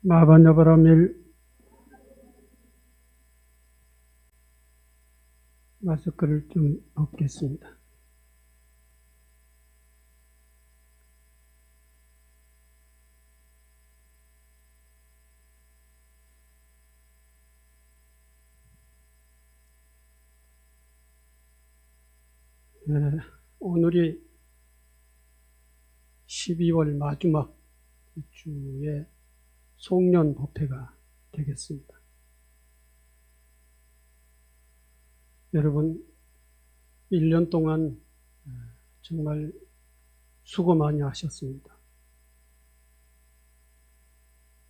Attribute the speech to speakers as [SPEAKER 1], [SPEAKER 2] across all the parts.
[SPEAKER 1] 마바냐바라밀 마스크를 좀 벗겠습니다. 오늘이 12월 마지막 주에 송년 법회가 되겠습니다. 여러분 1년 동안 정말 수고 많이 하셨습니다.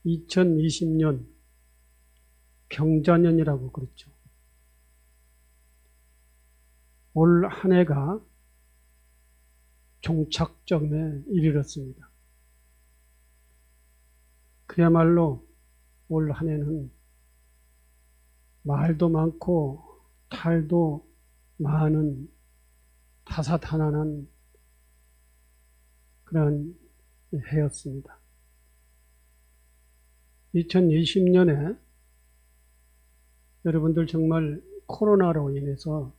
[SPEAKER 1] 2020년 경자년이라고 그랬죠. 올 한 해가 종착점에 이르렀습니다. 그야말로 올 한 해는 말도 많고 탈도 많은 다사다난한 그런 해였습니다. 2020년에 여러분들 정말 코로나로 인해서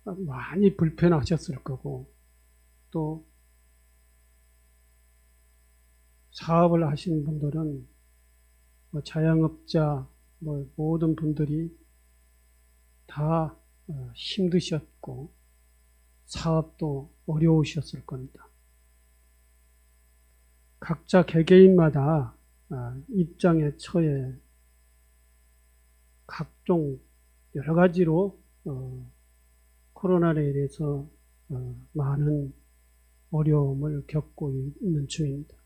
[SPEAKER 1] 많이 불편하셨을 거고, 또 사업을 하시는 분들은 자영업자 모든 분들이 다 힘드셨고 사업도 어려우셨을 겁니다. 각자 개개인마다 입장에 처해 각종 여러 가지로 코로나로 인해서 많은 어려움을 겪고 있는 중입니다.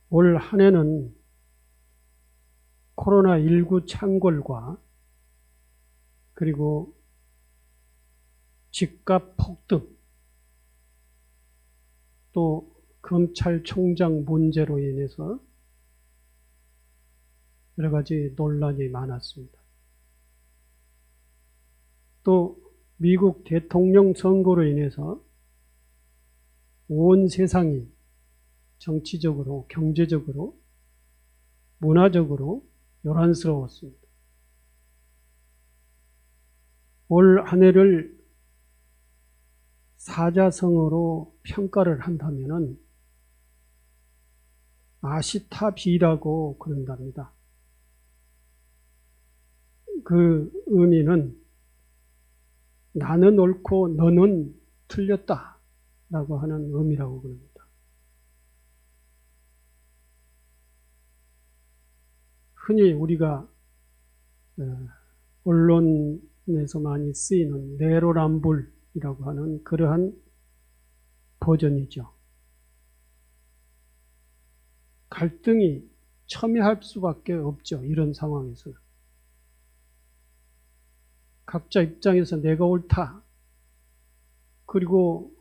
[SPEAKER 1] 올 한 해는 코로나19 창궐과 그리고 집값 폭등, 또 검찰총장 문제로 인해서 여러 가지 논란이 많았습니다. 또 미국 대통령 선거로 인해서 온 세상이 정치적으로, 경제적으로, 문화적으로 요란스러웠습니다. 올 한 해를 사자성어로 평가를 한다면은 아시타비라고 그런답니다. 그 의미는 나는 옳고 너는 틀렸다 라고 하는 의미라고 그럽니다. 흔히 우리가 언론에서 많이 쓰이는 내로남불이라고 하는 그러한 버전이죠. 갈등이 첨예할 수밖에 없죠. 이런 상황에서는. 각자 입장에서 내가 옳다. 그리고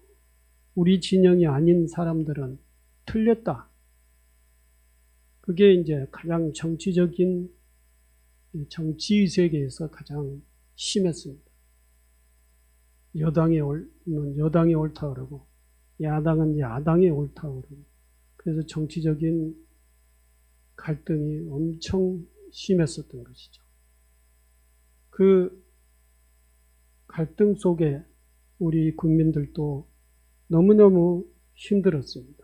[SPEAKER 1] 우리 진영이 아닌 사람들은 틀렸다. 그게 이제 가장 정치적인 정치의 세계에서 가장 심했습니다. 여당이 옳다 그러고 야당은 야당이 옳다 그러고, 그래서 정치적인 갈등이 엄청 심했었던 것이죠. 그 갈등 속에 우리 국민들도 너무너무 힘들었습니다.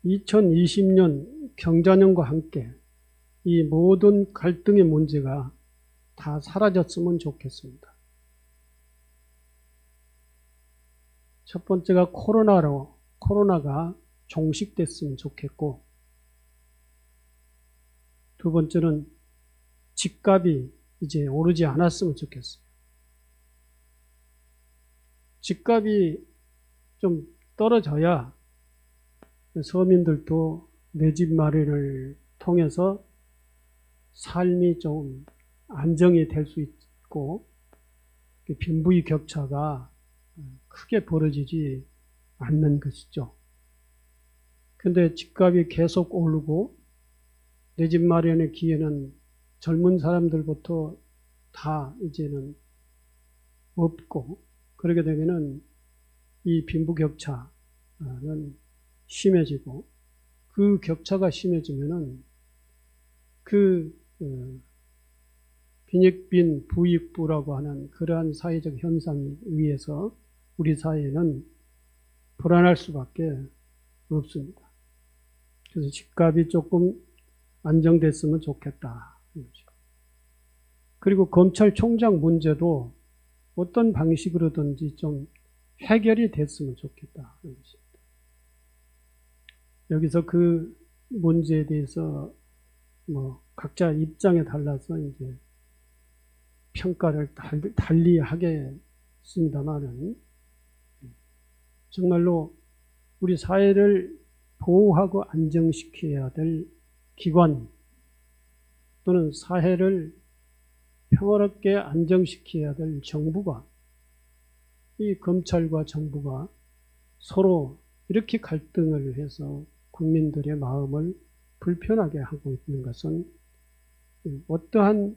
[SPEAKER 1] (2020년) 경자년과 함께 이 모든 갈등의 문제가 다 사라졌으면 좋겠습니다. 첫 번째가 코로나가 종식됐으면 좋겠고, 두 번째는 집값이 이제 오르지 않았으면 좋겠어요. 집값이 좀 떨어져야 서민들도 내 집 마련을 통해서 삶이 좀 안정이 될 수 있고, 빈부격차가 크게 벌어지지 않는 것이죠. 근데 집값이 계속 오르고 내 집 마련의 기회는 젊은 사람들부터 다 이제는 없고, 그러게 되면은 이 빈부격차는 심해지고, 그 격차가 심해지면은 그 빈익빈 부익부라고 하는 그러한 사회적 현상에 의해서 우리 사회는 불안할 수밖에 없습니다. 그래서 집값이 조금 안정됐으면 좋겠다. 그리고 검찰총장 문제도 어떤 방식으로든지 좀 해결이 됐으면 좋겠다. 여기서 그 문제에 대해서 뭐 각자 입장에 달라서 이제 평가를 달리 하겠습니다만은, 정말로 우리 사회를 보호하고 안정시켜야 될 기관, 또는 사회를 평화롭게 안정시켜야 될 정부가, 이 검찰과 정부가 서로 이렇게 갈등을 해서 국민들의 마음을 불편하게 하고 있는 것은 어떠한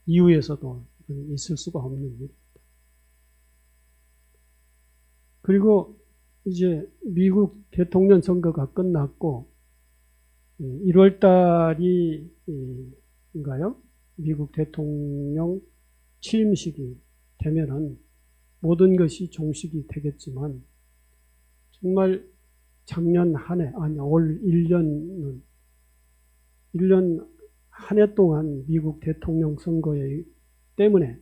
[SPEAKER 1] 이유에서도 있을 수가 없는 일입니다. 그리고 이제 미국 대통령 선거가 끝났고 1월 달인가요? 미국 대통령 취임식이 되면은 모든 것이 종식이 되겠지만, 정말 작년 한 해, 아니 올 1년 한 해 동안 미국 대통령 선거 때문에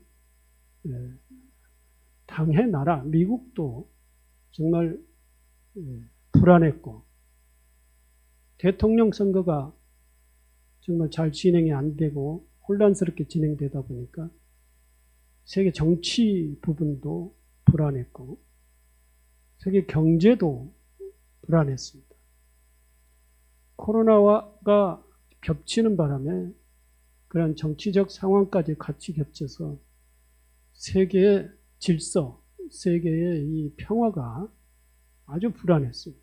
[SPEAKER 1] 당해 나라 미국도 정말 불안했고, 대통령 선거가 정말 잘 진행이 안 되고 혼란스럽게 진행되다 보니까 세계 정치 부분도 불안했고, 세계 경제도 불안했습니다. 코로나가 겹치는 바람에 그런 정치적 상황까지 같이 겹쳐서 세계의 질서, 세계의 이 평화가 아주 불안했습니다.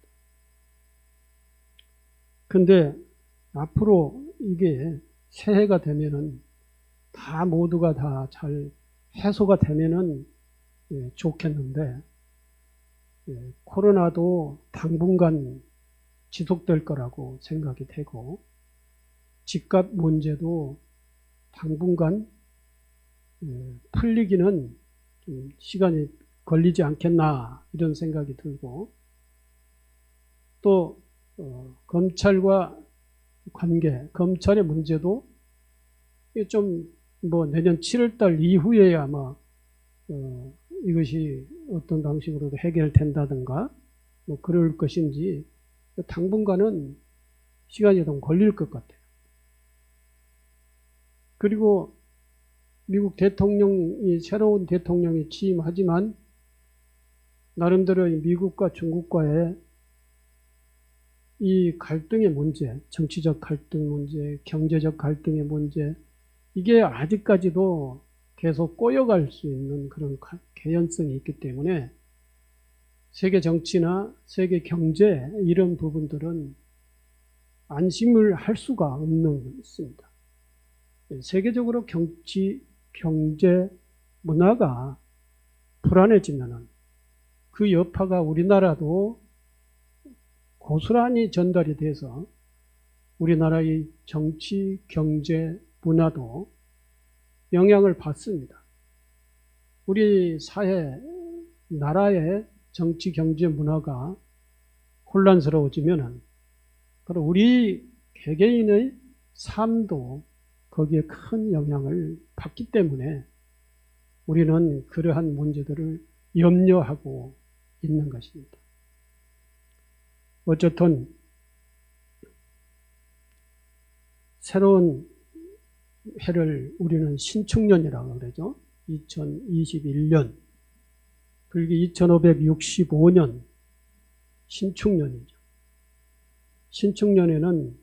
[SPEAKER 1] 근데 앞으로 이게 새해가 되면은 다 모두가 다 잘 해소가 되면은 좋겠는데, 코로나도 당분간 지속될 거라고 생각이 되고, 집값 문제도 당분간 풀리기는 좀 시간이 걸리지 않겠나 이런 생각이 들고, 또 검찰과 관계, 검찰의 문제도 좀 뭐 내년 7월달 이후에 아마 이것이 어떤 방식으로도 해결된다든가 뭐 그럴 것인지 당분간은 시간이 좀 걸릴 것 같아요. 그리고 미국 대통령이, 새로운 대통령이 취임하지만 나름대로 미국과 중국과의 이 갈등의 문제, 정치적 갈등 문제, 경제적 갈등의 문제, 이게 아직까지도 계속 꼬여갈 수 있는 그런 개연성이 있기 때문에 세계 정치나 세계 경제 이런 부분들은 안심을 할 수가 없는 것입니다. 세계적으로 정치, 경제, 문화가 불안해지면은 그 여파가 우리나라도 고스란히 전달이 돼서 우리나라의 정치, 경제, 문화도 영향을 받습니다. 우리 사회, 나라의 정치, 경제, 문화가 혼란스러워지면은 그럼 우리 개개인의 삶도 거기에 큰 영향을 받기 때문에 우리는 그러한 문제들을 염려하고 있는 것입니다. 어쨌든 새로운 해를 우리는 신축년이라고 그러죠. 2021년, 불기 2565년 신축년이죠. 신축년에는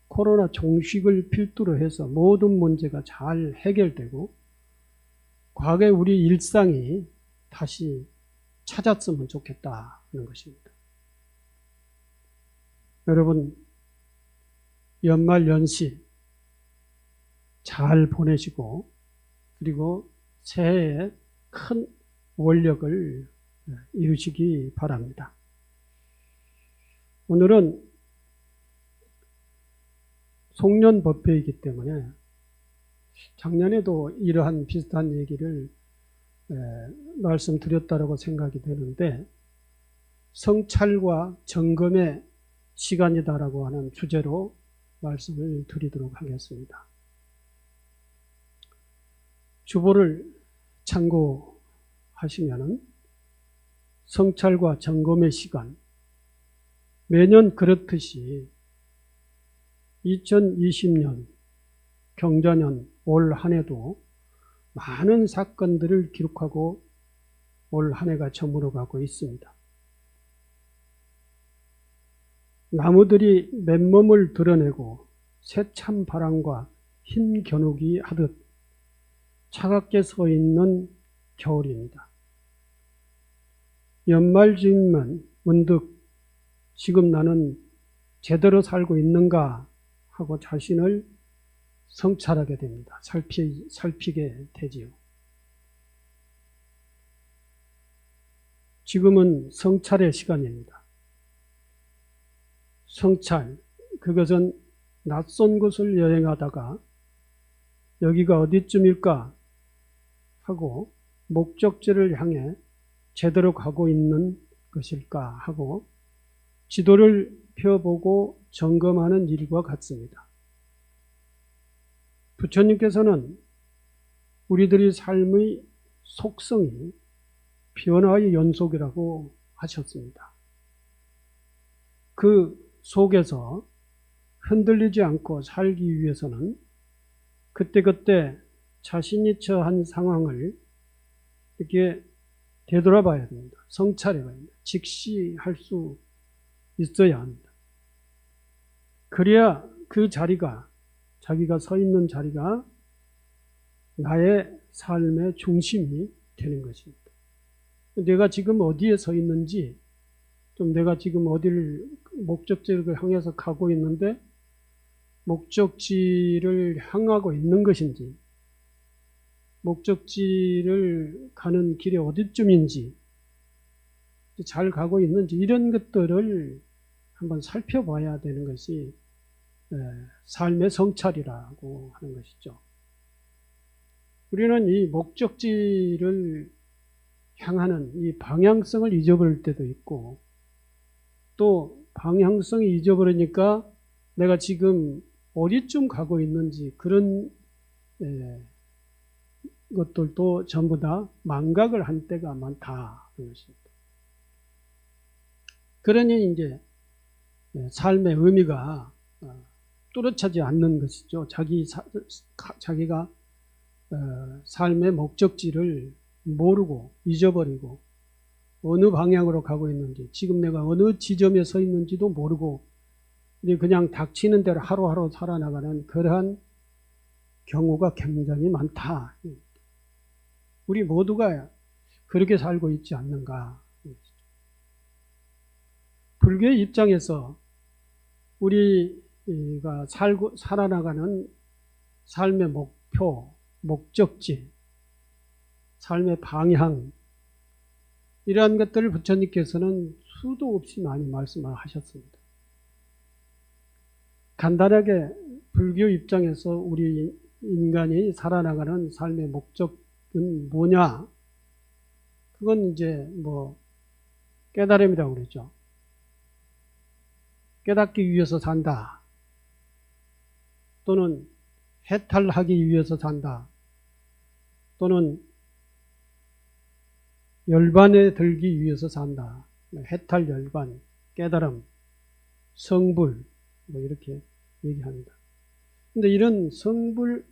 [SPEAKER 1] 코로나 종식을 필두로 해서 모든 문제가 잘 해결되고 과거의 우리 일상이 다시 찾았으면 좋겠다는 것입니다. 여러분, 연말 연시 잘 보내시고, 그리고 새해에 큰 원력을 이루시기 바랍니다. 오늘은 송년법회이기 때문에 작년에도 이러한 비슷한 얘기를 말씀드렸다고 생각이 되는데, 성찰과 점검의 시간이다라고 하는 주제로 말씀을 드리도록 하겠습니다. 주보를 참고하시면 성찰과 점검의 시간, 매년 그렇듯이 2020년 경자년 올 한 해도 많은 사건들을 기록하고 올 한 해가 저물어가고 있습니다. 나무들이 맨몸을 드러내고 새찬 바람과 흰 겨누기 하듯 차갑게 서 있는 겨울입니다. 연말쯤이면 문득 지금 나는 제대로 살고 있는가 하고 자신을 성찰하게 됩니다. 살피게 되지요. 지금은 성찰의 시간입니다. 성찰, 그것은 낯선 곳을 여행하다가 여기가 어디쯤일까 하고 목적지를 향해 제대로 가고 있는 것일까 하고 지도를 펴보고 점검하는 일과 같습니다. 부처님께서는 우리들의 삶의 속성이 변화의 연속이라고 하셨습니다. 그 속에서 흔들리지 않고 살기 위해서는 그때그때 자신이 처한 상황을 이렇게 되돌아봐야 됩니다. 성찰해봐야 됩니다. 직시할 수 있어야 합니다. 그래야 그 자리가, 자기가 서 있는 자리가 나의 삶의 중심이 되는 것입니다. 내가 지금 어디에 서 있는지, 좀 내가 지금 어디를 목적지를 향해서 가고 있는데 목적지를 향하고 있는 것인지, 목적지를 가는 길이 어디쯤인지, 잘 가고 있는지, 이런 것들을 한번 살펴봐야 되는 것이 삶의 성찰이라고 하는 것이죠. 우리는 이 목적지를 향하는 이 방향성을 잊어버릴 때도 있고, 또 방향성이 잊어버리니까 내가 지금 어디쯤 가고 있는지 그런 것들도 전부 다 망각을 한 때가 많다는 것입니다. 그러니 이제 삶의 의미가 뚜렷하지 않는 것이죠. 자기가 삶의 목적지를 모르고 잊어버리고 어느 방향으로 가고 있는지, 지금 내가 어느 지점에 서 있는지도 모르고 그냥 닥치는 대로 하루하루 살아나가는 그러한 경우가 굉장히 많다. 우리 모두가 그렇게 살고 있지 않는가. 불교의 입장에서 우리가 살아나가는 삶의 목표, 목적지, 삶의 방향, 이러한 것들을 부처님께서는 수도 없이 많이 말씀을 하셨습니다. 간단하게 불교 입장에서 우리 인간이 살아나가는 삶의 목적은 뭐냐? 그건 이제 깨달음이라고 그러죠. 깨닫기 위해서 산다. 또는 해탈하기 위해서 산다. 또는 열반에 들기 위해서 산다. 해탈, 열반, 깨달음, 성불, 이렇게 얘기합니다. 근데 이런 성불,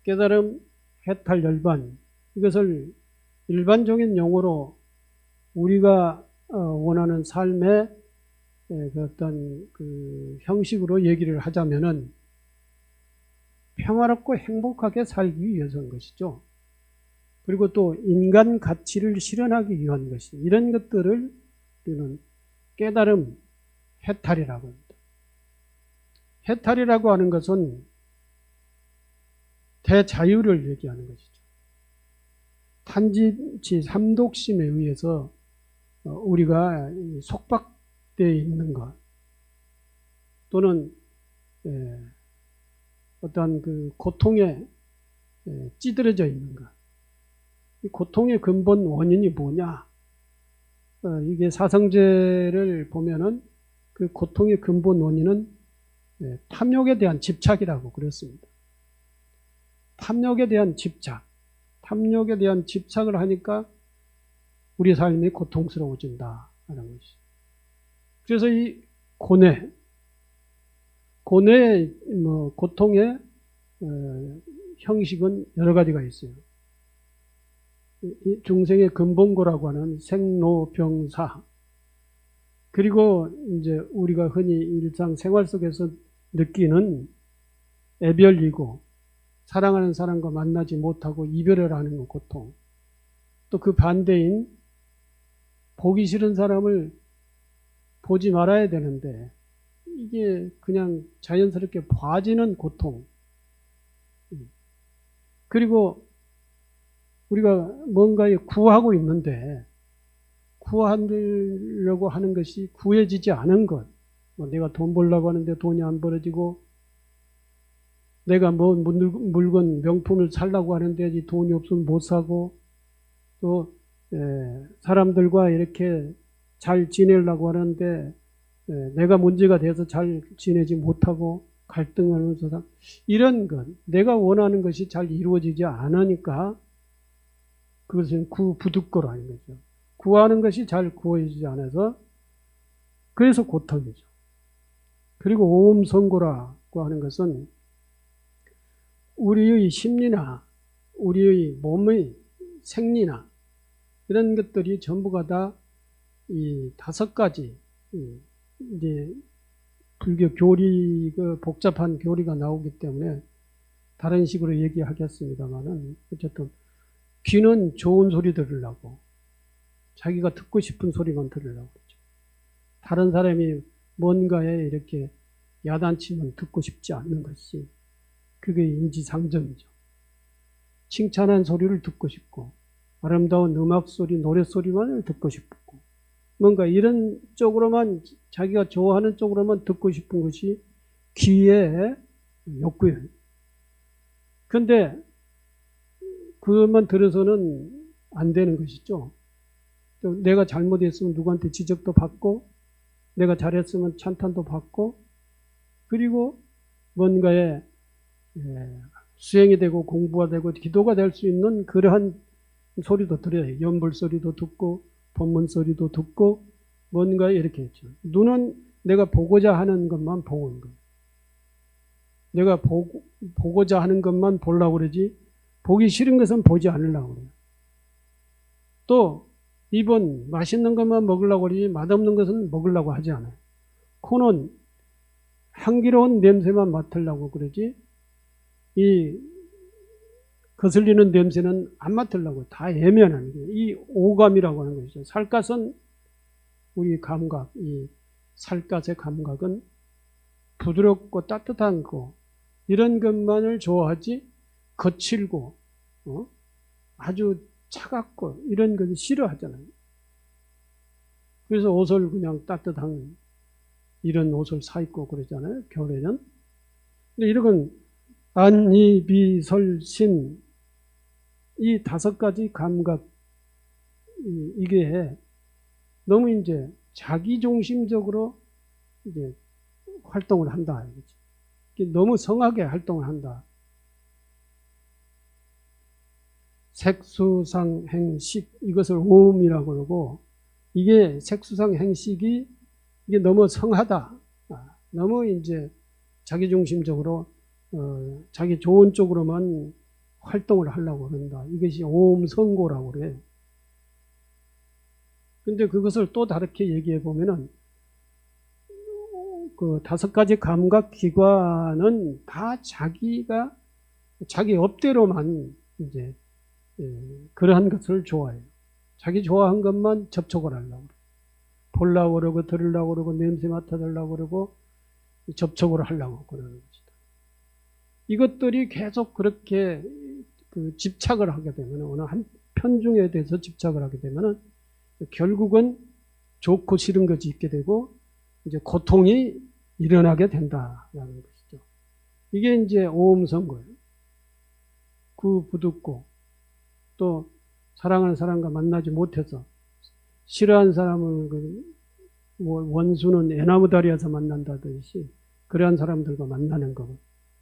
[SPEAKER 1] 깨달음, 해탈, 열반, 이것을 일반적인 용어로 우리가 원하는 삶의 어떤 형식으로 얘기를 하자면은 평화롭고 행복하게 살기 위해서인 것이죠. 그리고 또 인간 가치를 실현하기 위한 것이, 이런 것들을 우리는 깨달음, 해탈이라고 합니다. 해탈이라고 하는 것은 대자유를 얘기하는 것이죠. 마치 삼독심에 의해서 우리가 속박되어 있는 것, 또는 어떠한 그 고통에 찌들어져 있는 것. 이 고통의 근본 원인이 뭐냐? 이게 사성제를 보면은 그 고통의 근본 원인은 탐욕에 대한 집착이라고 그랬습니다. 탐욕에 대한 집착. 탐욕에 대한 집착을 하니까 우리 삶이 고통스러워진다 하는 것이. 그래서 이 고뇌의 고통의 형식은 여러 가지가 있어요. 중생의 근본고라고 하는 생로병사, 그리고 이제 우리가 흔히 일상 생활 속에서 느끼는 애별이고, 사랑하는 사람과 만나지 못하고 이별을 하는 고통, 또 그 반대인 보기 싫은 사람을 보지 말아야 되는데 이게 그냥 자연스럽게 봐지는 고통, 그리고 우리가 뭔가에 구하고 있는데 구하려고 하는 것이 구해지지 않은 것, 내가 돈 벌려고 하는데 돈이 안 벌어지고, 내가 뭐 물건 명품을 사려고 하는데 이 돈이 없으면 못 사고, 또 사람들과 이렇게 잘 지내려고 하는데 내가 문제가 돼서 잘 지내지 못하고 갈등하면서, 이런 것, 내가 원하는 것이 잘 이루어지지 않으니까 그것은 구부득고라는 거죠. 구하는 것이 잘 구해지지 않아서 그래서 고통이죠. 그리고 오음성고라고 하는 것은 우리의 심리나 우리의 몸의 생리나 이런 것들이 전부가 다 이 5가지 이제 불교 교리, 그 복잡한 교리가 나오기 때문에 다른 식으로 얘기하겠습니다만은, 어쨌든 귀는 좋은 소리 들으려고, 자기가 듣고 싶은 소리만 들으려고 그러죠. 다른 사람이 뭔가에 이렇게 야단치면 듣고 싶지 않는 것이, 그게 인지상정이죠. 칭찬한 소리를 듣고 싶고, 아름다운 음악 소리, 노래 소리만을 듣고 싶고, 뭔가 이런 쪽으로만, 자기가 좋아하는 쪽으로만 듣고 싶은 것이 귀의 욕구예요. 그런데 그것만 들어서는 안 되는 것이죠. 내가 잘못했으면 누구한테 지적도 받고, 내가 잘했으면 찬탄도 받고, 그리고 뭔가에 수행이 되고 공부가 되고 기도가 될 수 있는 그러한 소리도 들어요. 연불 소리도 듣고 법문 소리도 듣고, 뭔가 이렇게 했죠. 눈은 내가 보고자 하는 것만 보는 거예요. 내가 보고자 하는 것만 보려고 그러지, 보기 싫은 것은 보지 않으려고 그래요. 또 입은 맛있는 것만 먹으려고 그러지 맛없는 것은 먹으려고 하지 않아요. 코는 향기로운 냄새만 맡으려고 그러지 이 거슬리는 냄새는 안 맡으려고, 다 예면하는 거예요. 이 오감이라고 하는 것이죠. 살갗은 우리 감각, 이 살갗의 감각은 부드럽고 따뜻한 거, 이런 것만을 좋아하지, 거칠고 아주 차갑고 이런 것을 싫어하잖아요. 그래서 옷을 그냥 따뜻한 이런 옷을 사 입고 그러잖아요, 겨울에는. 근데 이런 안이비설신, 이 5가지 감각, 이게 너무 이제 자기중심적으로 이제 활동을 한다. 너무 성하게 활동을 한다. 색수상행식, 이것을 오음이라고 그러고, 이게 색수상행식이 이게 너무 성하다. 너무 이제 자기중심적으로 자기 좋은 쪽으로만 활동을 하려고 한다. 이것이 오음성고라고 그래요. 근데 그것을 또 다르게 얘기해 보면은 그 5가지 감각 기관은 다 자기가 자기 업대로만 이제 그러한 것을 좋아해요. 자기 좋아한 것만 접촉을 하려고 그래요. 보려고 그러고 들으려고 그러고 냄새 맡아달라고 그러고 접촉을 하려고 그러는 것이다. 이것들이 계속 그렇게 그 집착을 하게 되면 어느 편중에 대해서 집착을 하게 되면은 결국은 좋고 싫은 것이 있게 되고 이제 고통이 일어나게 된다라는 것이죠. 이게 이제 오음선거예요. 그 부득고 또 사랑하는 사람과 만나지 못해서 싫어하는 사람을 원수는 애나무다리에서 만난다듯이 그러한 사람들과 만나는 것,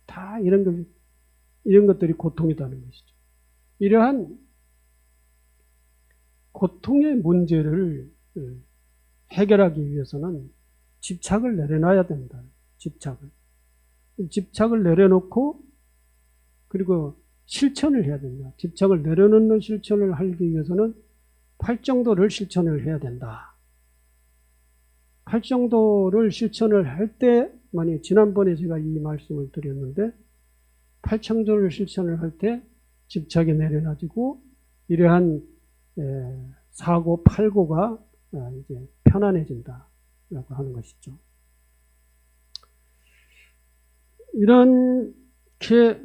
[SPEAKER 1] 다 이런 것들이 고통이라는 것이죠. 이러한 고통의 문제를 해결하기 위해서는 집착을 내려놔야 된다. 집착을 내려놓고 그리고 실천을 해야 된다. 집착을 내려놓는 실천을 하기 위해서는 팔정도를 실천을 해야 된다. 팔정도를 실천을 할 때, 만약 지난번에 제가 이 말씀을 드렸는데, 팔정도를 실천을 할 때 집착이 내려놔지고 이러한 사고, 팔고가 이제 편안해진다라고 하는 것이죠. 이렇게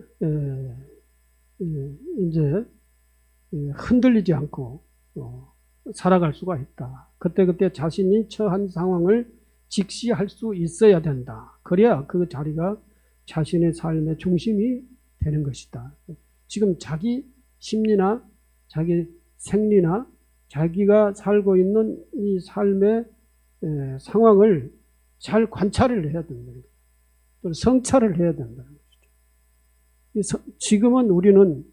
[SPEAKER 1] 이제 흔들리지 않고 살아갈 수가 있다. 그때그때 자신이 처한 상황을 직시할 수 있어야 된다. 그래야 그 자리가 자신의 삶의 중심이 되는 것이다. 지금 자기 심리나 자기 생리나 자기가 살고 있는 이 삶의 상황을 잘 관찰을 해야 된다는 거예요. 또 성찰을 해야 된다는 것이죠. 지금은 우리는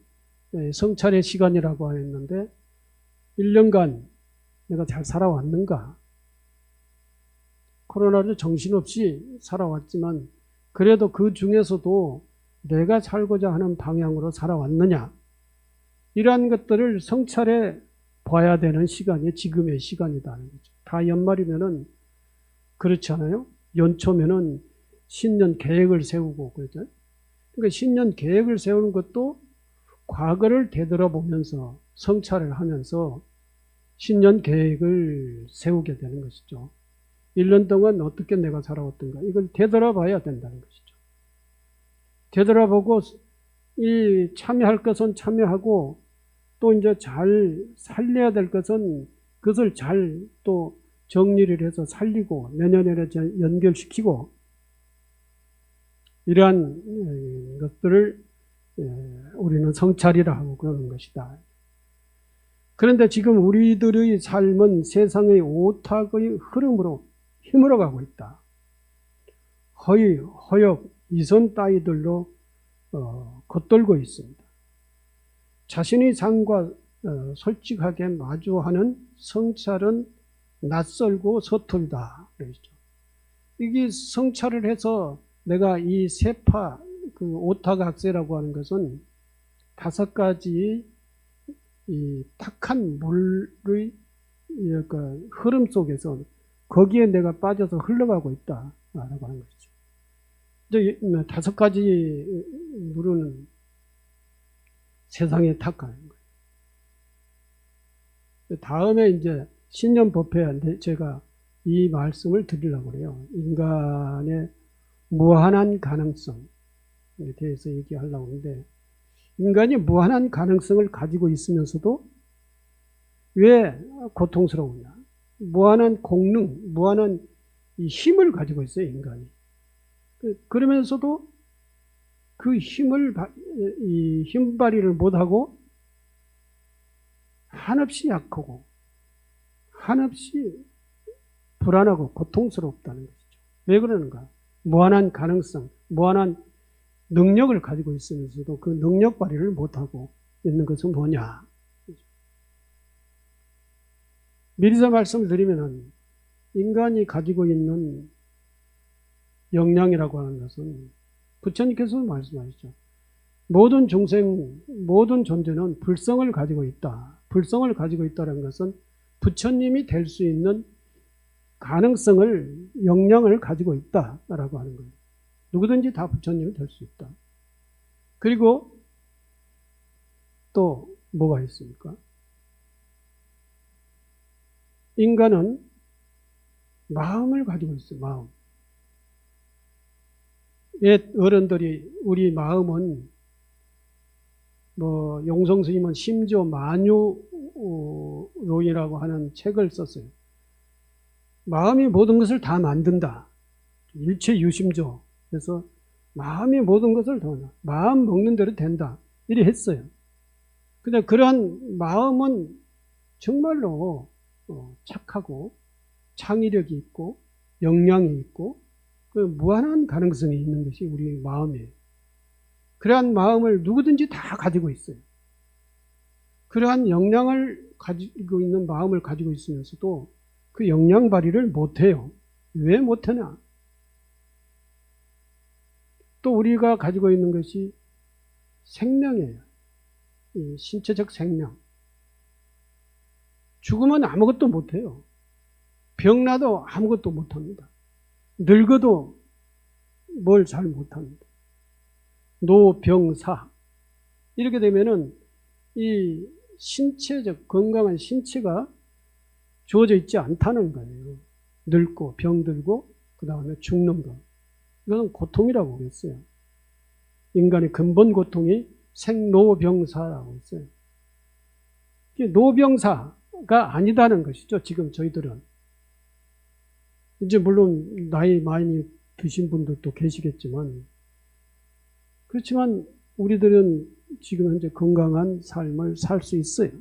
[SPEAKER 1] 성찰의 시간이라고 했는데 1년간 내가 잘 살아왔는가? 코로나로 정신없이 살아왔지만 그래도 그 중에서도 내가 살고자 하는 방향으로 살아왔느냐? 이러한 것들을 성찰해 봐야 되는 시간이 지금의 시간이다는 거죠. 다 연말이면은 그렇지 않아요? 연초면은 신년 계획을 세우고 그러죠. 그러니까 신년 계획을 세우는 것도 과거를 되돌아보면서 성찰을 하면서 신년 계획을 세우게 되는 것이죠. 1년 동안 어떻게 내가 살아왔던가 이걸 되돌아봐야 된다는 것이죠. 되돌아보고 이 참여할 것은 참여하고 또 이제 잘 살려야 될 것은 그것을 잘 또 정리를 해서 살리고 내년에 연결시키고 이러한 것들을 우리는 성찰이라 하고 그러는 것이다. 그런데 지금 우리들의 삶은 세상의 오탁의 흐름으로 힘들어가고 있다. 허역, 이선 따위들로 겉돌고 있습니다. 자신의 삶과 솔직하게 마주하는 성찰은 낯설고 서툴다. 그러죠. 이게 성찰을 해서 내가 이 세파, 그 오타각세라고 하는 것은 5가지 이 탁한 물의 흐름 속에서 거기에 내가 빠져서 흘러가고 있다라고 하는 것이죠. 이제 5가지 물은 세상에 탁한 거예요. 다음에 이제 신년법회에 제가 이 말씀을 드리려고 그래요. 인간의 무한한 가능성에 대해서 얘기하려고 하는데 인간이 무한한 가능성을 가지고 있으면서도 왜 고통스러우냐? 무한한 공능, 무한한 이 힘을 가지고 있어요, 인간이. 그러면서도 그 이 힘발휘를 못하고 한없이 약하고 한없이 불안하고 고통스럽다는 것이죠. 왜 그러는가? 무한한 가능성, 무한한 능력을 가지고 있으면서도 그 능력 발휘를 못하고 있는 것은 뭐냐? 미리서 말씀을 드리면은 인간이 가지고 있는 역량이라고 하는 것은 부처님께서 말씀하시죠. 모든 중생, 모든 존재는 불성을 가지고 있다. 불성을 가지고 있다는 것은 부처님이 될 수 있는 가능성을, 역량을 가지고 있다라고 하는 거예요. 누구든지 다 부처님이 될 수 있다. 그리고 또 뭐가 있습니까? 인간은 마음을 가지고 있어요. 마음. 옛 어른들이 우리 마음은 뭐 용성 스님은 심지어 만유론이라고 하는 책을 썼어요. 마음이 모든 것을 다 만든다. 일체 유심조. 그래서 마음이 모든 것을 다 마음 먹는 대로 된다. 이래 했어요. 근데 그러한 마음은 정말로 착하고 창의력이 있고 역량이 있고 그 무한한 가능성이 있는 것이 우리 마음이에요. 그러한 마음을 누구든지 다 가지고 있어요. 그러한 역량을 가지고 있는 마음을 가지고 있으면서도 그 역량 발휘를 못해요. 왜 못하냐? 또 우리가 가지고 있는 것이 생명이에요. 이 신체적 생명. 죽으면 아무것도 못해요. 병나도 아무것도 못합니다. 늙어도 뭘 잘 못합니다. 노병사. 이렇게 되면은 이 신체적 건강한 신체가 주어져 있지 않다는 거예요. 늙고 병들고 그 다음에 죽는 것. 이것은 고통이라고 그랬어요. 인간의 근본 고통이 생로병사라고 했어요. 노병사가 아니다는 것이죠. 지금 저희들은. 이제 물론 나이 많이 드신 분들도 계시겠지만 그렇지만 우리들은 지금 현재 건강한 삶을 살 수 있어요.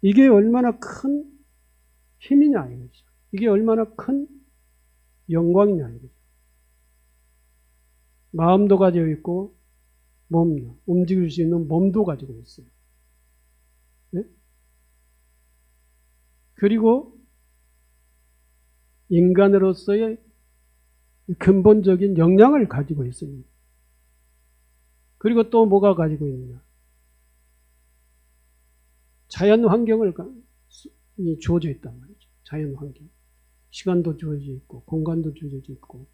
[SPEAKER 1] 이게 얼마나 큰 힘이냐 이거죠. 이게 얼마나 큰 영광이냐 이거죠. 마음도 가지고 있고 몸, 움직일 수 있는 몸도 가지고 있어요. 네? 그리고 인간으로서의 근본적인 역량을 가지고 있습니다. 그리고 또 뭐가 가지고 있느냐? 자연 환경을 주어져 있단 말이죠. 자연 환경. 시간도 주어져 있고 공간도 주어져 있고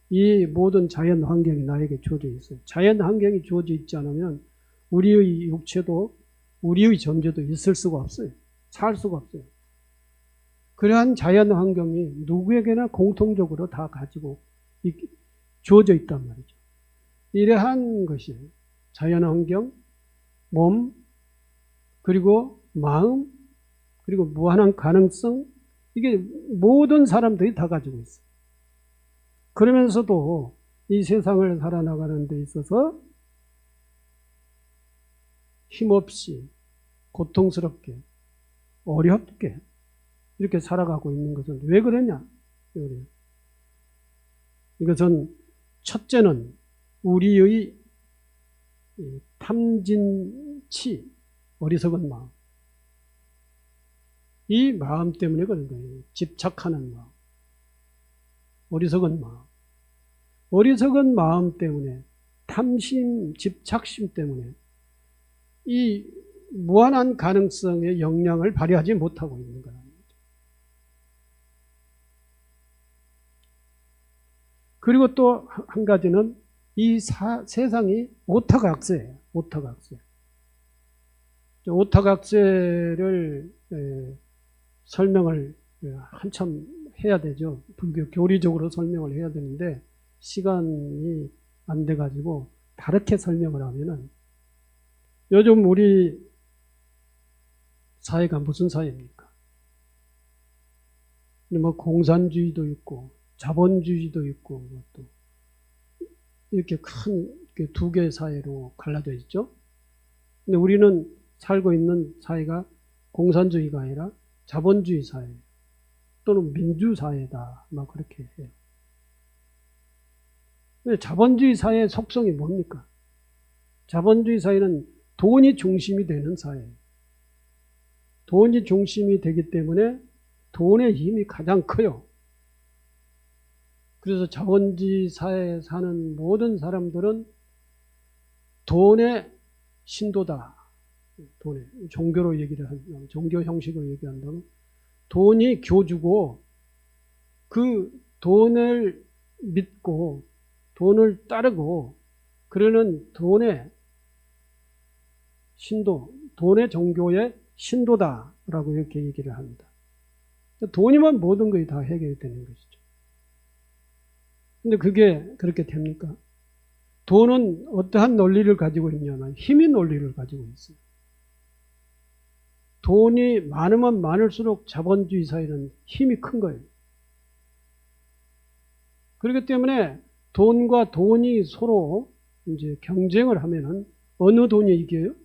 [SPEAKER 1] 이 모든 자연 환경이 나에게 주어져 있어요. 자연 환경이 주어져 있지 않으면 우리의 육체도 우리의 존재도 있을 수가 없어요. 살 수가 없어요. 그러한 자연 환경이 누구에게나 공통적으로 다 가지고 주어져 있단 말이죠. 이러한 것이 자연 환경, 몸, 그리고 마음, 그리고 무한한 가능성, 이게 모든 사람들이 다 가지고 있어요. 그러면서도 이 세상을 살아나가는 데 있어서 힘없이 고통스럽게 어렵게 이렇게 살아가고 있는 것은 왜 그러냐? 이것은 첫째는 우리의 탐진치, 어리석은 마음. 이 마음 때문에 그런 거예요. 집착하는 마음. 어리석은 마음. 어리석은 마음 때문에 탐심, 집착심 때문에 이 무한한 가능성의 역량을 발휘하지 못하고 있는 거라는 거죠. 그리고 또 한 가지는 이 세상이 오타각세예요. 오타각세. 오타각세를 설명을 한참 해야 되죠. 불교 교리적으로 설명을 해야 되는데 시간이 안 돼가지고 다르게 설명을 하면은 요즘 우리 사회가 무슨 사회입니까? 뭐 공산주의도 있고 자본주의도 있고 또 이렇게 큰 두 개의 사회로 갈라져 있죠. 근데 우리는 살고 있는 사회가 공산주의가 아니라 자본주의 사회 또는 민주사회다. 막 그렇게 해요. 근데 자본주의 사회의 속성이 뭡니까? 자본주의 사회는 돈이 중심이 되는 사회예요. 돈이 중심이 되기 때문에 돈의 힘이 가장 커요. 그래서 자본주의 사회에 사는 모든 사람들은 돈의 신도다. 돈의 종교로 얘기를 한다면, 종교 형식으로 얘기한다면 돈이 교주고 그 돈을 믿고 돈을 따르고 그러는 돈의 신도, 돈의 종교의 신도다라고 이렇게 얘기를 합니다. 돈이면 모든 것이 다 해결이 되는 것이죠. 근데 그게 그렇게 됩니까? 돈은 어떠한 논리를 가지고 있냐면 힘의 논리를 가지고 있어요. 돈이 많으면 많을수록 자본주의 사회는 힘이 큰 거예요. 그렇기 때문에 돈과 돈이 서로 이제 경쟁을 하면은 어느 돈이 이겨요?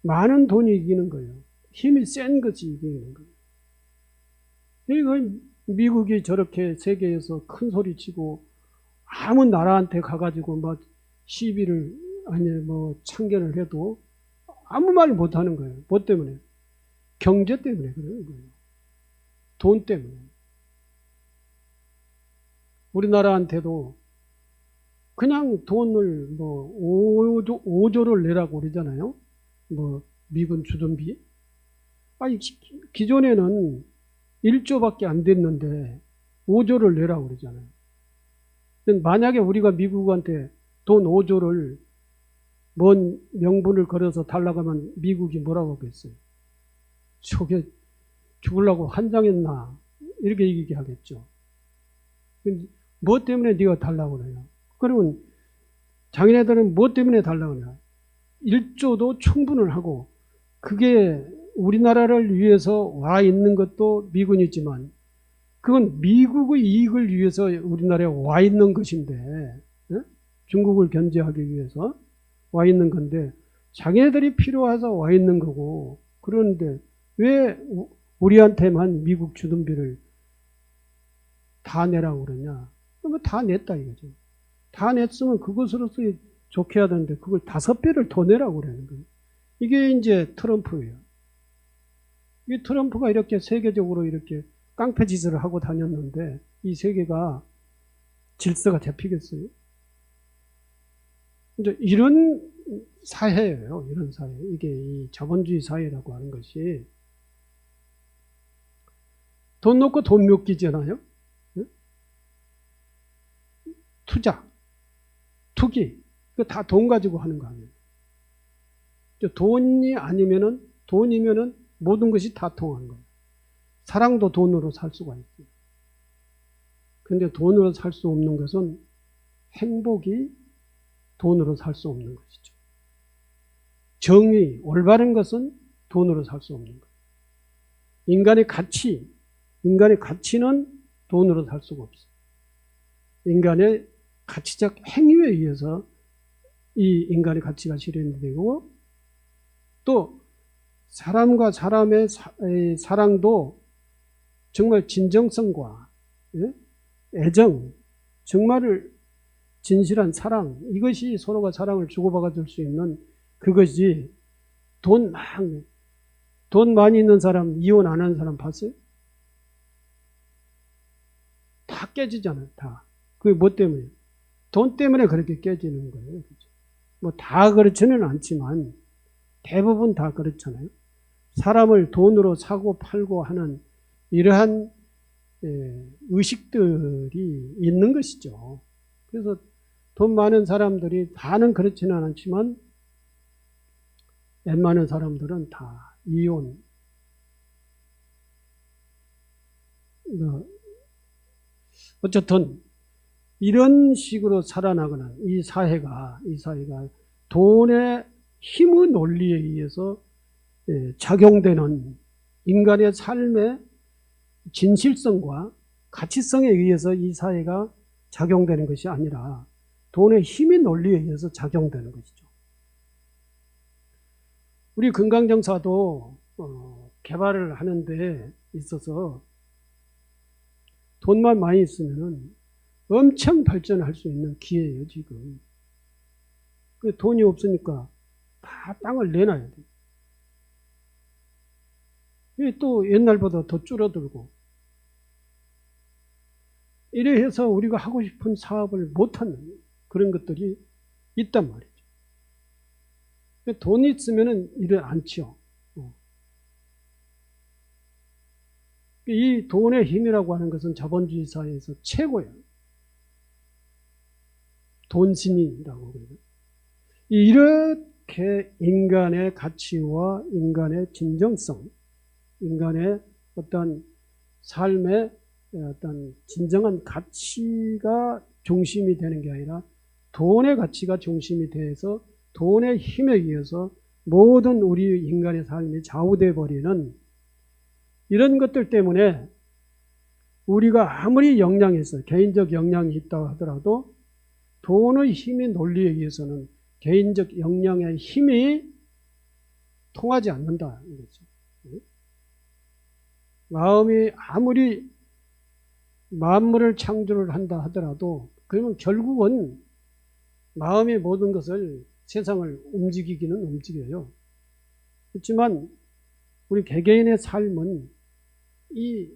[SPEAKER 1] 많은 돈이 이기는 거예요. 힘이 센 것이 이기는 거예요. 그러니까 미국이 저렇게 세계에서 큰 소리 치고 아무 나라한테 가가지고 막 시비를 아니 뭐 참견을 해도 아무 말 못하는 거예요. 뭐 때문에? 경제 때문에 그러는 거예요. 돈 때문에. 우리나라한테도 그냥 돈을 뭐 5조를 내라고 그러잖아요. 뭐 미군 주둔비. 아니 기존에는 1조밖에 안 됐는데 5조를 내라고 그러잖아요. 만약에 우리가 미국한테 돈 5조를 뭔 명분을 걸어서 달라고 하면 미국이 뭐라고 하겠어요? 저게 죽으려고 환장했나? 이렇게 얘기하겠죠. 뭐 때문에 네가 달라고 그래요? 그러면 자기네들은 뭐 때문에 달라고 그래요? 1조도 충분을 하고 그게 우리나라를 위해서 와 있는 것도 미군이지만 그건 미국의 이익을 위해서 우리나라에 와 있는 것인데 중국을 견제하기 위해서 와 있는 건데 자기네들이 필요해서 와 있는 거고 그런데 왜 우리한테만 미국 주둔비를 다 내라고 그러냐? 그러면 다 냈다 이거죠. 다 냈으면 그것으로서 좋게 해야 되는데 그걸 5배를 더 내라고 그러는 거예요. 이게 이제 트럼프예요. 이 트럼프가 이렇게 세계적으로 이렇게 깡패짓을 하고 다녔는데 이 세계가 질서가 잡히겠어요? 이제 이런 사회예요. 이런 사회. 이게 이 자본주의 사회라고 하는 것이 돈 놓고 돈 맡기잖아요. 투자, 투기, 이거 다 돈 가지고 하는 거 아니에요. 돈이면은 모든 것이 다 통하는 거예요. 사랑도 돈으로 살 수가 있어요. 그런데 돈으로 살 수 없는 것은 행복이 돈으로 살 수 없는 것이죠. 정의, 올바른 것은 돈으로 살 수 없는 거예요. 인간의 가치는 돈으로 살 수가 없어요. 인간의 가치적 행위에 의해서 이 인간의 가치가 실현이 되고 또 사람과 사람의 사랑도 정말 진정성과 애정, 정말 진실한 사랑, 이것이 서로가 사랑을 주고받을 수 있는 그것이 돈 많이 있는 사람, 이혼 안 하는 사람 봤어요? 다 깨지잖아요, 다. 그게 뭐 때문에? 돈 때문에 그렇게 깨지는 거예요. 뭐 다 그렇지는 않지만 대부분 다 그렇잖아요. 사람을 돈으로 사고 팔고 하는 이러한 의식들이 있는 것이죠. 그래서 돈 많은 사람들이 다는 그렇지는 않지만 웬만한 사람들은 다 이혼, 어쨌든 이런 식으로 살아나거나 이 사회가 돈의 힘의 논리에 의해서 작용되는 인간의 삶의 진실성과 가치성에 의해서 이 사회가 작용되는 것이 아니라 돈의 힘의 논리에 의해서 작용되는 것이죠. 우리 금강정사도 개발을 하는 데 있어서 돈만 많이 있으면 엄청 발전할 수 있는 기회예요, 지금. 돈이 없으니까 다 땅을 내놔야 돼요. 또 옛날보다 더 줄어들고. 이래 해서 우리가 하고 싶은 사업을 못하는 그런 것들이 있단 말이죠. 돈이 있으면 이래 않죠. 이 돈의 힘이라고 하는 것은 자본주의 사회에서 최고예요. 돈신이라고 그래요. 이렇게 인간의 가치와 인간의 진정성, 인간의 어떤 삶의 어떤 진정한 가치가 중심이 되는 게 아니라 돈의 가치가 중심이 돼서 돈의 힘에 의해서 모든 우리 인간의 삶이 좌우돼 버리는 이런 것들 때문에 우리가 아무리 역량이 있어 개인적 역량이 있다고 하더라도 돈의 힘의 논리에 의해서는 개인적 역량의 힘이 통하지 않는다 이거죠. 마음이 아무리 만물을 창조를 한다 하더라도 그러면 결국은 마음의 모든 것을 세상을 움직이기는 움직여요. 그렇지만 우리 개개인의 삶은 이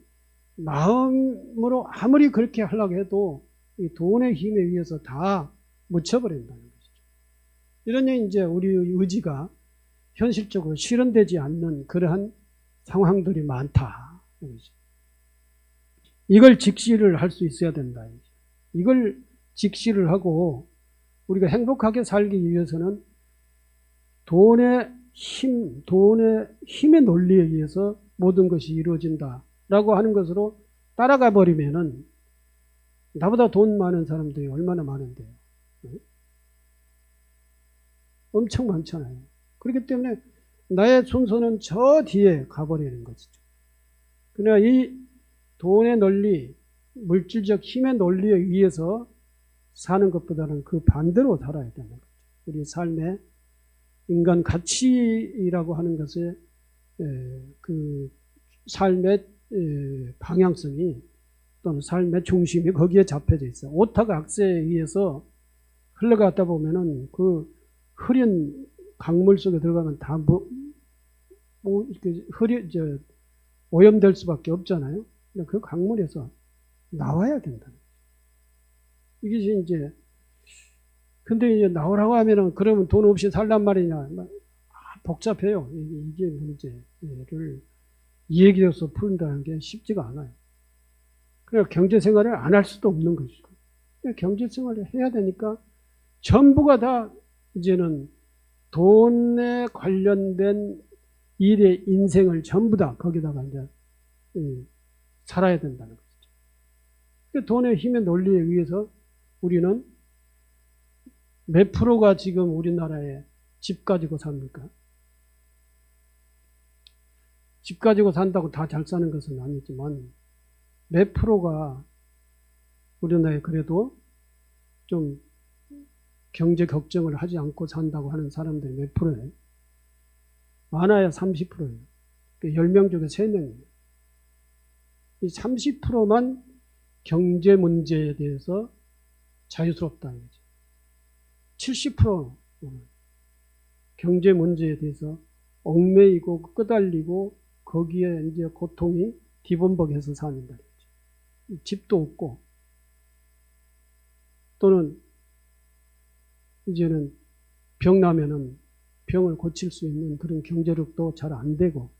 [SPEAKER 1] 마음으로 아무리 그렇게 하려고 해도 이 돈의 힘에 의해서 다 묻혀버린다는 것이죠. 이러니 이제 우리의 의지가 현실적으로 실현되지 않는 그러한 상황들이 많다. 이걸 직시를 할 수 있어야 된다. 이걸 직시를 하고 우리가 행복하게 살기 위해서는 돈의 힘의 논리에 의해서 모든 것이 이루어진다라고 하는 것으로 따라가 버리면은 나보다 돈 많은 사람들이 얼마나 많은데요. 엄청 많잖아요. 그렇기 때문에 나의 순서는 저 뒤에 가버리는 것이죠. 그러나 이 돈의 논리, 물질적 힘의 논리에 의해서 사는 것보다는 그 반대로 살아야 되는 거죠. 우리 삶의 인간 가치라고 하는 것에 그 삶의 방향성이 또는 삶의 중심이 거기에 잡혀져 있어요. 오타가 악세에 의해서 흘러가다 보면은 그 흐린 강물 속에 들어가면 다 오염될 수밖에 없잖아요. 그 강물에서 나와야 된다. 이게 이제 근데 이제 나오라고 하면은 그러면 돈 없이 살란 말이냐? 복잡해요. 이게 문제를 얘기해서 푼다는 게 쉽지가 않아요. 그래서 경제 생활을 안 할 수도 없는 것이고 경제 생활을 해야 되니까 전부가 다 이제는 돈에 관련된 일의 인생을 전부 다 거기다가 이제 살아야 된다는 것이죠. 돈의 힘의 논리에 의해서 우리는 몇 프로가 지금 우리나라에 집 가지고 삽니까? 집 가지고 산다고 다 잘 사는 것은 아니지만 몇 프로가 우리나라에 그래도 좀 경제 걱정을 하지 않고 산다고 하는 사람들이 몇 프로예요? 많아야 30%예요. 10명 중에 3명이에요. 이 30%만 경제 문제에 대해서 자유스럽다는 거죠. 70% 경제 문제에 대해서 얽매이고 끄달리고 거기에 이제 고통이 뒤범벅해서 사는 거죠. 집도 없고 또는 이제는 병 나면은 병을 고칠 수 있는 그런 경제력도 잘 안 되고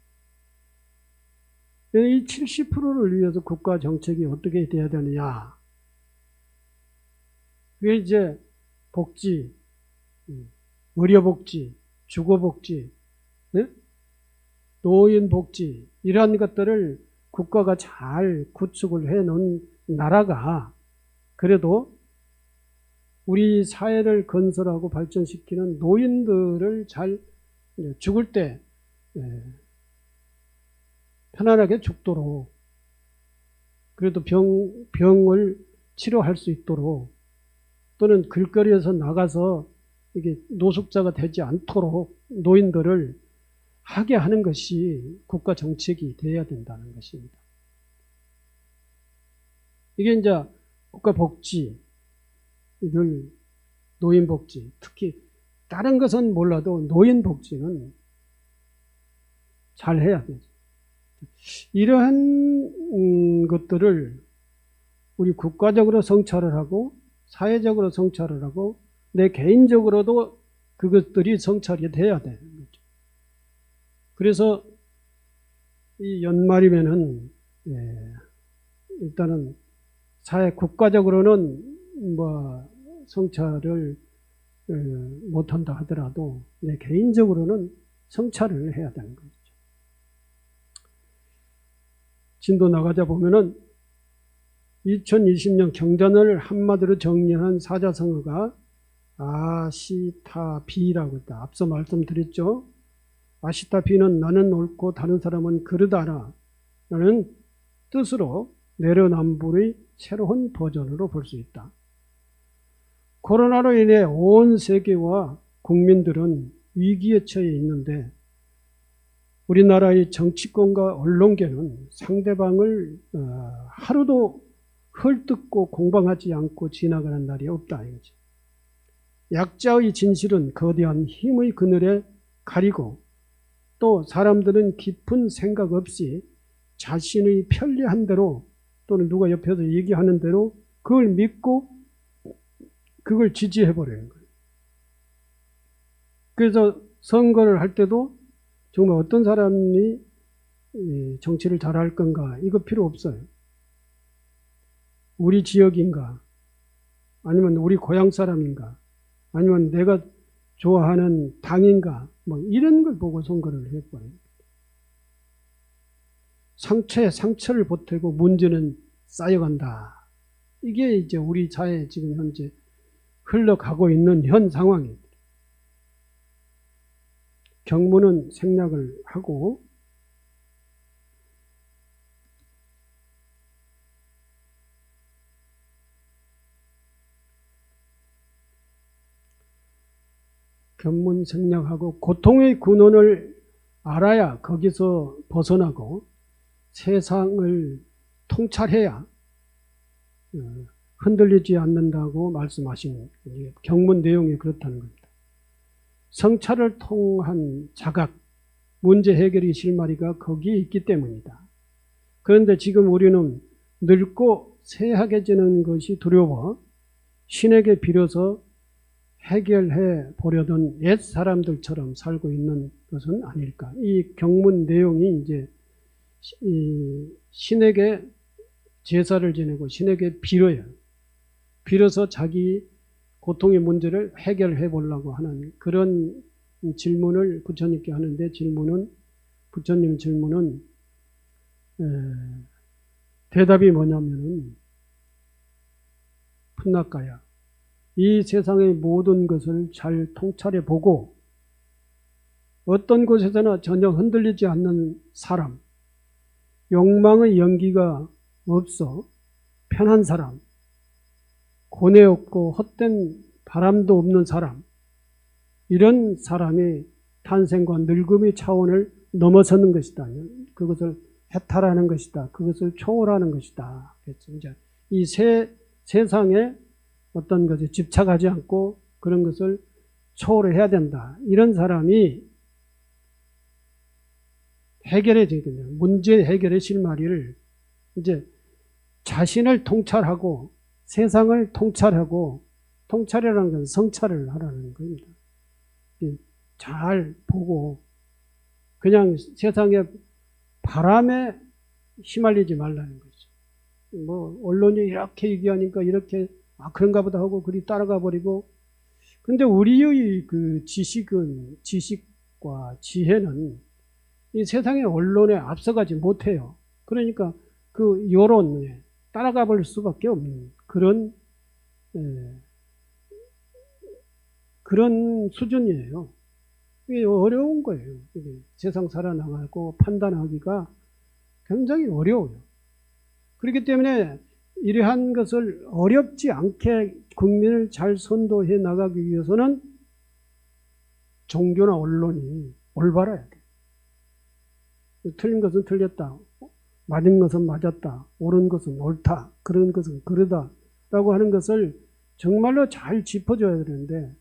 [SPEAKER 1] 이 70%를 위해서 국가 정책이 어떻게 돼야 되느냐. 그게 이제 복지, 의료복지, 주거복지, 네? 노인복지 이러한 것들을 국가가 잘 구축을 해놓은 나라가 그래도 우리 사회를 건설하고 발전시키는 노인들을 잘 죽을 때 편안하게 죽도록 그래도 병을 치료할 수 있도록 또는 길거리에서 나가서 이게 노숙자가 되지 않도록 노인들을 하게 하는 것이 국가 정책이 되어야 된다는 것입니다. 이게 이제 국가 복지 노인복지, 특히 다른 것은 몰라도 노인복지는 잘 해야 되죠. 이러한 것들을 우리 국가적으로 성찰을 하고 사회적으로 성찰을 하고 내 개인적으로도 그것들이 성찰이 돼야 되는 거죠. 그래서 이 연말이면은 일단은 사회 국가적으로는 뭐 성찰을 못한다 하더라도 내 개인적으로는 성찰을 해야 되는 거죠. 진도 나가자 보면은 2020년 경전을 한마디로 정리한 사자성어가 아시타비라고 있다. 앞서 말씀드렸죠. 아시타비는 나는 옳고 다른 사람은 그르다라 라는 뜻으로 내려남불의 새로운 버전으로 볼 수 있다. 코로나로 인해 온 세계와 국민들은 위기에 처해 있는데 우리나라의 정치권과 언론계는 상대방을 하루도 헐뜯고 공방하지 않고 지나가는 날이 없다 이거지. 약자의 진실은 거대한 힘의 그늘에 가리고 또 사람들은 깊은 생각 없이 자신의 편리한 대로 또는 누가 옆에서 얘기하는 대로 그걸 믿고 그걸 지지해버리는 거예요. 그래서 선거를 할 때도 정말 어떤 사람이 정치를 잘할 건가 이거 필요 없어요. 우리 지역인가 아니면 우리 고향 사람인가 아니면 내가 좋아하는 당인가 뭐 이런 걸 보고 선거를 해버려요. 상처에 상처를 보태고 문제는 쌓여간다. 이게 이제 우리 사회에 지금 현재 흘러가고 있는 현 상황입니다. 경문은 생략을 하고 경문 생략하고 고통의 근원을 알아야 거기서 벗어나고 세상을 통찰해야 흔들리지 않는다고 말씀하신 경문 내용이 그렇다는 겁니다. 성찰을 통한 자각, 문제 해결의 실마리가 거기에 있기 때문이다. 그런데 지금 우리는 늙고 쇠약해지는 것이 두려워 신에게 빌어서 해결해 보려던 옛 사람들처럼 살고 있는 것은 아닐까. 이 경문 내용이 이제 신에게 제사를 지내고 신에게 빌어요. 빌어서 자기 고통의 문제를 해결해 보려고 하는 그런 질문을 부처님께 하는데 부처님 질문은 대답이 뭐냐면은 풋나까야 이 세상의 모든 것을 잘 통찰해 보고 어떤 곳에서나 전혀 흔들리지 않는 사람, 욕망의 연기가 없어 편한 사람, 고뇌 없고 헛된 바람도 없는 사람, 이런 사람이 탄생과 늙음의 차원을 넘어서는 것이다. 그것을 해탈하는 것이다. 그것을 초월하는 것이다. 이제 이 세상에 어떤 것에 집착하지 않고 그런 것을 초월해야 된다. 이런 사람이 해결해 되거든요. 문제 해결의 실마리를 이제 자신을 통찰하고 세상을 통찰하고 통찰이라는 건 성찰을 하라는 겁니다. 잘 보고 그냥 세상의 바람에 휘말리지 말라는 거죠. 뭐 언론이 이렇게 얘기하니까 이렇게 그런가 보다 하고 그리 따라가 버리고 근데 우리의 그 지식과 지혜는 이 세상의 언론에 앞서가지 못해요. 그러니까 그 여론에 따라가 볼 수밖에 없는 그런 수준이에요. 이게 어려운 거예요. 세상 살아나가고 판단하기가 굉장히 어려워요. 그렇기 때문에 이러한 것을 어렵지 않게 국민을 잘 선도해 나가기 위해서는 종교나 언론이 올바라야 돼. 틀린 것은 틀렸다. 맞은 것은 맞았다. 옳은 것은 옳다. 그런 것은 그러다. 라고 하는 것을 정말로 잘 짚어줘야 되는데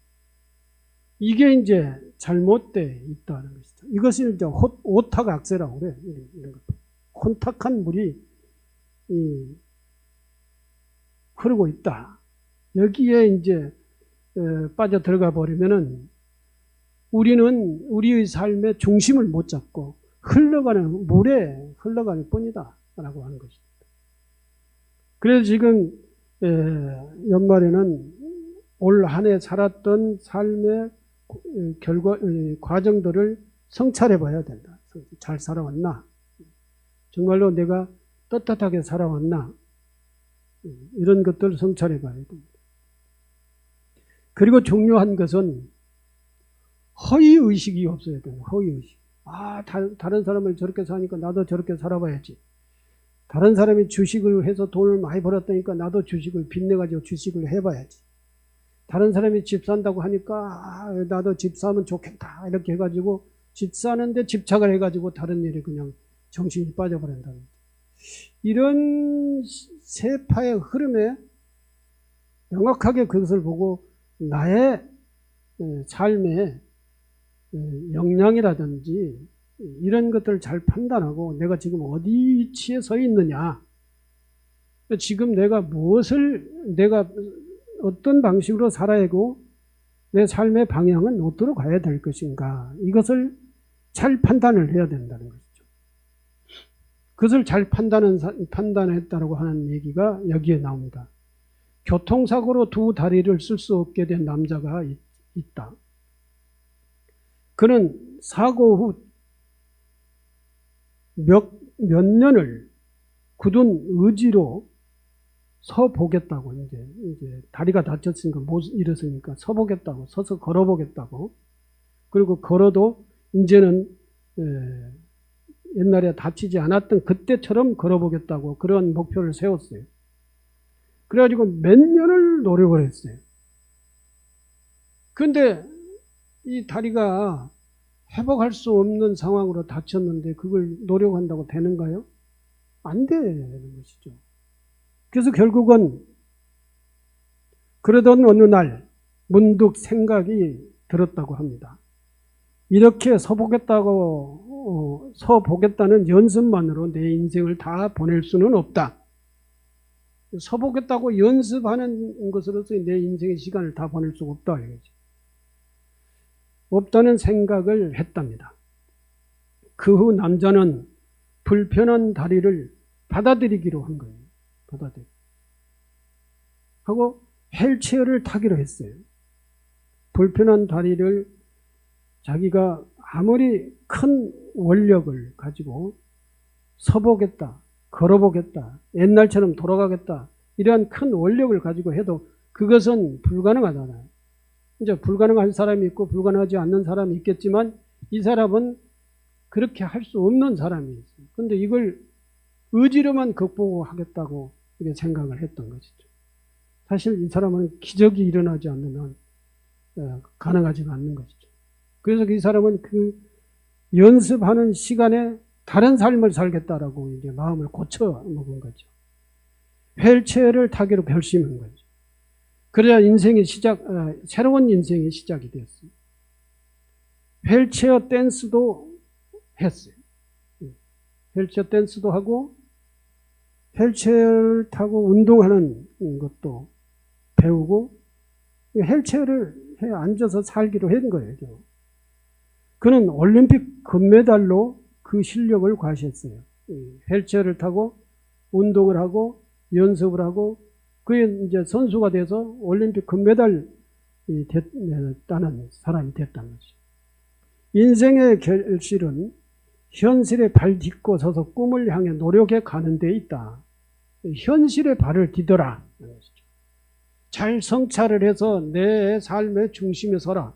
[SPEAKER 1] 이게 이제 잘못되어 있다는 것이죠. 이것을 이제 오탁악세라고 그래. 이런 것. 혼탁한 물이 흐르고 있다. 여기에 이제 빠져 들어가 버리면은 우리는 우리의 삶의 중심을 못 잡고 흘러가는 물에 흘러가는 뿐이다 라고 하는 것입니다. 그래서 지금 연말에는 올 한 해 살았던 삶의 과정들을 성찰해 봐야 된다. 잘 살아왔나? 정말로 내가 떳떳하게 살아왔나? 이런 것들 성찰해 봐야 됩니다. 그리고 중요한 것은 허위의식이 없어야 돼요. 허위의식. 다른 사람을 저렇게 사니까 나도 저렇게 살아봐야지. 다른 사람이 주식을 해서 돈을 많이 벌었다니까 나도 주식을 빚내가지고 주식을 해봐야지. 다른 사람이 집 산다고 하니까 나도 집 사면 좋겠다 이렇게 해가지고 집 사는데 집착을 해가지고 다른 일에 그냥 정신이 빠져버린다는 거죠. 이런 세파의 흐름에 명확하게 그것을 보고 나의 삶의 역량이라든지 이런 것들을 잘 판단하고 내가 지금 어디 위치에 서 있느냐, 지금 내가 어떤 방식으로 살아야 하고 내 삶의 방향은 어디로 가야 될 것인가, 이것을 잘 판단을 해야 된다는 것이죠. 그것을 잘 판단했다고 하는 얘기가 여기에 나옵니다. 교통사고로 두 다리를 쓸 수 없게 된 남자가 있다. 그는 사고 후 몇 년을 굳은 의지로 서보겠다고, 이제 다리가 다쳤으니까 못 일어서니까 서보겠다고, 서서 걸어보겠다고, 그리고 걸어도 이제는 옛날에 다치지 않았던 그때처럼 걸어보겠다고 그런 목표를 세웠어요. 그래가지고 몇 년을 노력을 했어요. 그런데 이 다리가 회복할 수 없는 상황으로 다쳤는데 그걸 노력한다고 되는가요? 안 되는 것이죠. 그래서 결국은 그러던 어느 날 문득 생각이 들었다고 합니다. 이렇게 서보겠다는 연습만으로 내 인생을 다 보낼 수는 없다. 서보겠다고 연습하는 것으로서 내 인생의 시간을 다 보낼 수가 없다. 없다는 생각을 했답니다. 그 후 남자는 불편한 다리를 받아들이기로 한 거예요. 하고 휠체어를 타기로 했어요. 불편한 다리를 자기가 아무리 큰 원력을 가지고 서보겠다, 걸어보겠다, 옛날처럼 돌아가겠다, 이러한 큰 원력을 가지고 해도 그것은 불가능하잖아요. 이제 불가능한 사람이 있고 불가능하지 않는 사람이 있겠지만 이 사람은 그렇게 할 수 없는 사람이 있어요. 그런데 이걸 의지로만 극복하겠다고 이렇게 생각을 했던 것이죠. 사실 이 사람은 기적이 일어나지 않는 한 가능하지 않는 것이죠. 그래서 이 사람은 그 연습하는 시간에 다른 삶을 살겠다라고 이제 마음을 고쳐 먹은 거죠. 휠체어를 타기로 결심한 거죠. 그래야 새로운 인생의 시작이 됐어요. 휠체어 댄스도 했어요. 휠체어 댄스도 하고 휠체어를 타고 운동하는 것도 배우고 휠체어를 앉아서 살기로 한 거예요. 그는 올림픽 금메달로 그 실력을 과시했어요. 휠체어를 타고 운동을 하고 연습을 하고 그게 이제 선수가 돼서 올림픽 금메달 따는 사람이 됐다는 거죠. 인생의 결실은 현실에 발 딛고 서서 꿈을 향해 노력해 가는 데 있다. 현실에 발을 디뎌라. 잘 성찰을 해서 내 삶의 중심에 서라.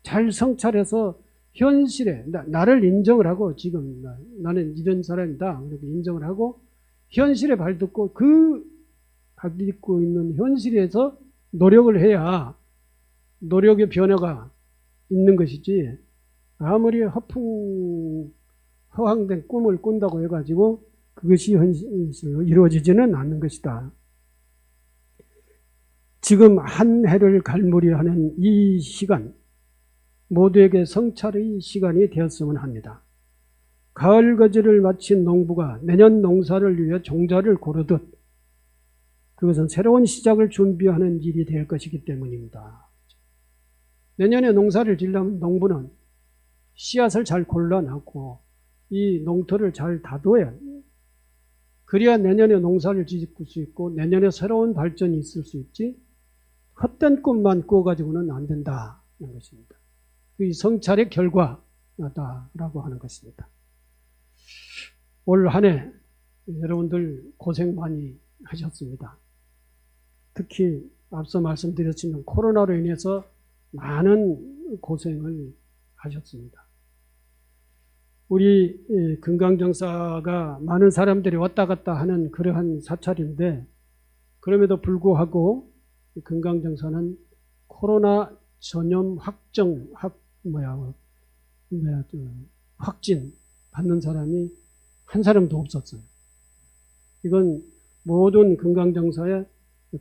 [SPEAKER 1] 잘 성찰해서 현실에 나를 인정을 하고 지금 나는 이런 사람이다. 이렇게 인정을 하고 현실에 발 딛고 그 발 딛고 있는 현실에서 노력을 해야 노력의 변화가 있는 것이지, 아무리 허황된 꿈을 꾼다고 해가지고 그것이 현실로 이루어지지는 않는 것이다. 지금 한 해를 갈무리하는 이 시간, 모두에게 성찰의 시간이 되었으면 합니다. 가을 거지를 마친 농부가 내년 농사를 위해 종자를 고르듯 그것은 새로운 시작을 준비하는 일이 될 것이기 때문입니다. 내년에 농사를 지으려면 농부는 씨앗을 잘 골라놓고 이 농토를 잘 다둬야 해요. 그래야 내년에 농사를 지을 수 있고 내년에 새로운 발전이 있을 수 있지, 헛된 꿈만 꾸어가지고는 안 된다는 것입니다. 이 성찰의 결과다라고 하는 것입니다. 올 한 해 여러분들 고생 많이 하셨습니다. 특히 앞서 말씀드렸지만 코로나로 인해서 많은 고생을 하셨습니다. 우리 금강정사가 많은 사람들이 왔다 갔다 하는 그러한 사찰인데, 그럼에도 불구하고 금강정사는 코로나 전염 확진 받는 사람이 한 사람도 없었어요. 이건 모든 금강정사의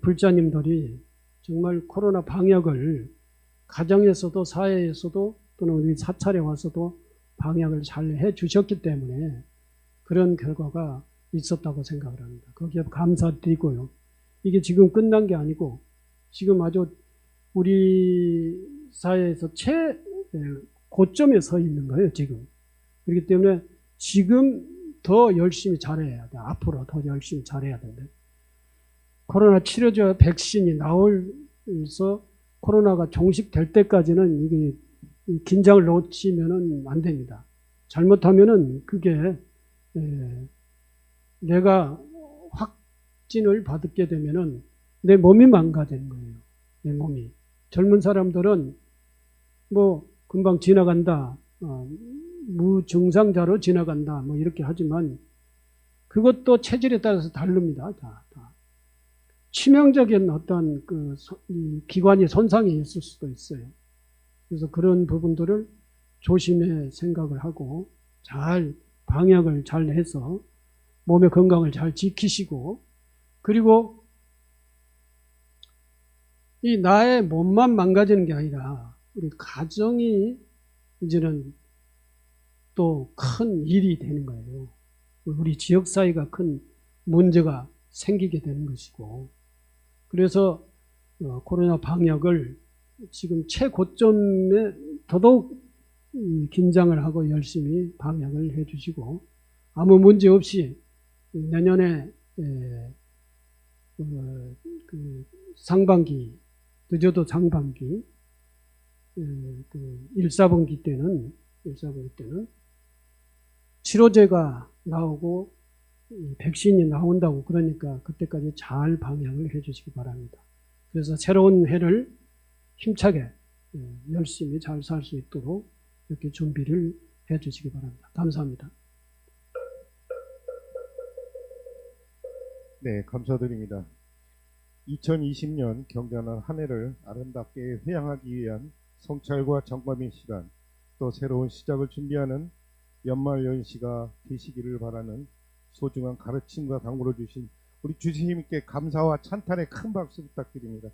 [SPEAKER 1] 불자님들이 정말 코로나 방역을 가정에서도 사회에서도 또는 우리 사찰에 와서도 방역을 잘 해주셨기 때문에 그런 결과가 있었다고 생각을 합니다. 거기에 감사드리고요. 이게 지금 끝난 게 아니고 지금 아주 우리 사회에서 고점에 서 있는 거예요, 지금. 그렇기 때문에 지금 더 열심히 잘해야 돼. 앞으로 더 열심히 잘해야 된다. 코로나 치료제 백신이 나올서 코로나가 종식될 때까지는 이게 긴장을 놓치면은 안 됩니다. 잘못하면은 그게 내가 확진을 받게 되면은 내 몸이 망가지는 거예요. 내 몸이. 젊은 사람들은 뭐 금방 지나간다, 무증상자로 지나간다, 뭐 이렇게 하지만 그것도 체질에 따라서 다릅니다. 다. 치명적인 어떤 기관이 손상이 있을 수도 있어요. 그래서 그런 부분들을 조심해 생각을 하고 잘 방역을 잘 해서 몸의 건강을 잘 지키시고, 그리고 이 나의 몸만 망가지는 게 아니라 우리 가정이 이제는 또 큰 일이 되는 거예요. 우리 지역사회가 큰 문제가 생기게 되는 것이고, 그래서 코로나 방역을 지금 최고점에 더더욱 긴장을 하고 열심히 방역을 해 주시고, 아무 문제 없이 내년에 상반기, 늦어도 상반기, 1사분기 때는 치료제가 나오고 백신이 나온다고, 그러니까 그때까지 잘 방역을 해 주시기 바랍니다. 그래서 새로운 해를 힘차게 열심히 잘 살 수 있도록 이렇게 준비를 해 주시기 바랍니다. 감사합니다.
[SPEAKER 2] 네, 감사드립니다. 2020년 경전한 한 해를 아름답게 회양하기 위한 성찰과 점검의 시간, 또 새로운 시작을 준비하는 연말 연시가 되시기를 바라는 소중한 가르침과 당부를 주신 우리 주님께 감사와 찬탄의 큰 박수 부탁드립니다.